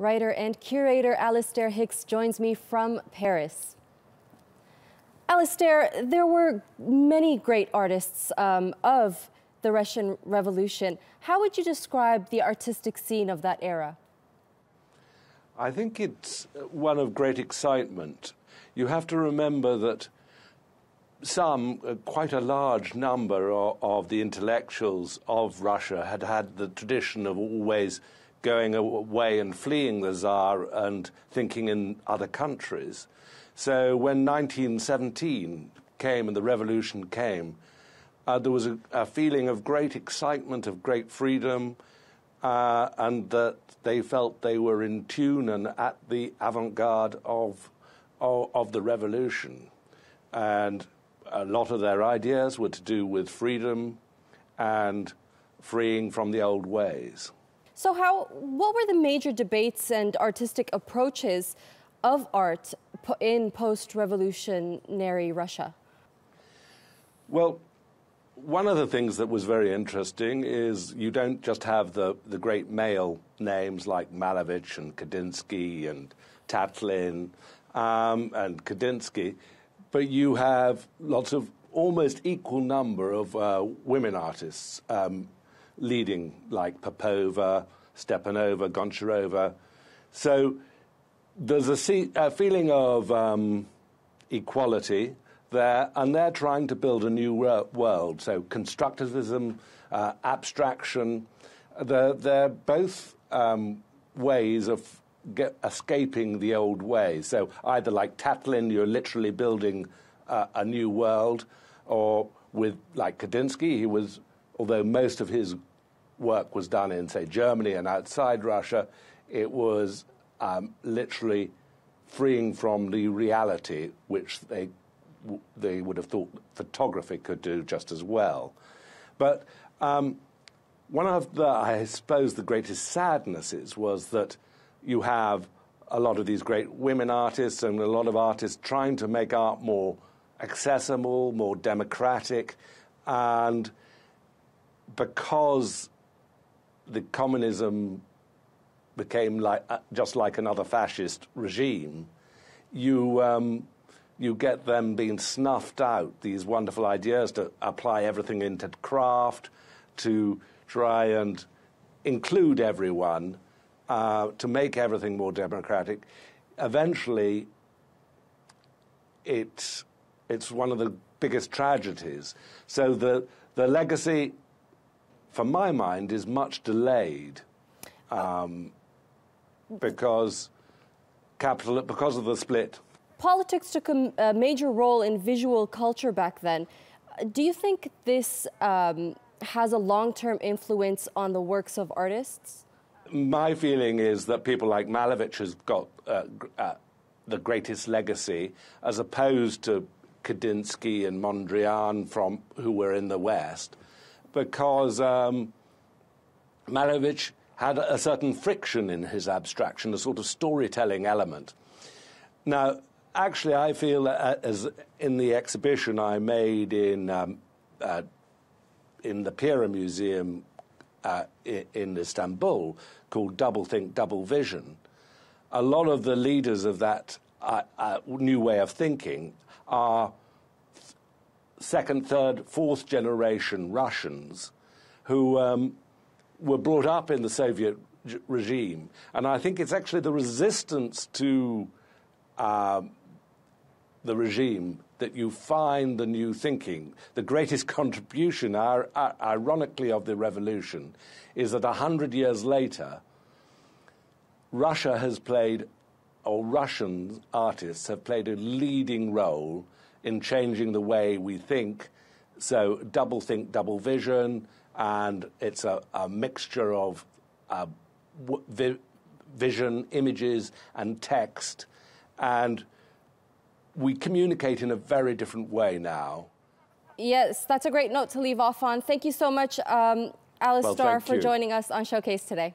Writer and curator Alistair Hicks joins me from Paris. Alistair, there were many great artists of the Russian Revolution. How would you describe the artistic scene of that era? I think it's one of great excitement. You have to remember that quite a large number of the intellectuals of Russia had had the tradition of always going away and fleeing the Tsar and thinking in other countries. So when 1917 came and the revolution came, there was a feeling of great excitement, of great freedom, and that they felt they were in tune and at the avant-garde of the revolution. And a lot of their ideas were to do with freedom and freeing from the old ways. So what were the major debates and artistic approaches of art in post-revolutionary Russia? Well, one of the things that was very interesting is you don't just have the great male names like Malevich and Kandinsky and Tatlin and Kandinsky, but you have lots of almost equal number of women artists leading, like Popova, Stepanova, Goncharova. So there's a feeling of equality there, and they're trying to build a new world. So constructivism, abstraction, they're both ways of escaping the old ways. So either like Tatlin, you're literally building a new world, or with like Kandinsky, he was, although most of his work was done in, say, Germany and outside Russia, it was literally freeing from the reality, which they would have thought photography could do just as well. But one of I suppose, the greatest sadnesses was that you have a lot of these great women artists and a lot of artists trying to make art more accessible, more democratic, and because the communism became just like another fascist regime, you get them being snuffed out, these wonderful ideas to apply everything into craft, to try and include everyone, to make everything more democratic. Eventually, it's one of the biggest tragedies. So the legacy, for my mind, is much delayed because of the split. Politics took a major role in visual culture back then. Do you think this has a long-term influence on the works of artists? My feeling is that people like Malevich has got the greatest legacy, as opposed to Kandinsky and Mondrian who were in the West, because Malevich had a certain friction in his abstraction, a sort of storytelling element. Now, actually, I feel as in the exhibition I made in the Pira Museum in Istanbul, called Double Think, Double Vision, a lot of the leaders of that new way of thinking are second, third, fourth generation Russians who were brought up in the Soviet regime. And I think it's actually the resistance to the regime that you find the new thinking. The greatest contribution, ironically, of the revolution is that 100 years later, Russia has played, or Russian artists have played a leading role in changing the way we think. So double think, double vision, and it's a mixture of vision, images, and text. And we communicate in a very different way now. Yes, that's a great note to leave off on. Thank you so much, Alistair, for joining us on Showcase today.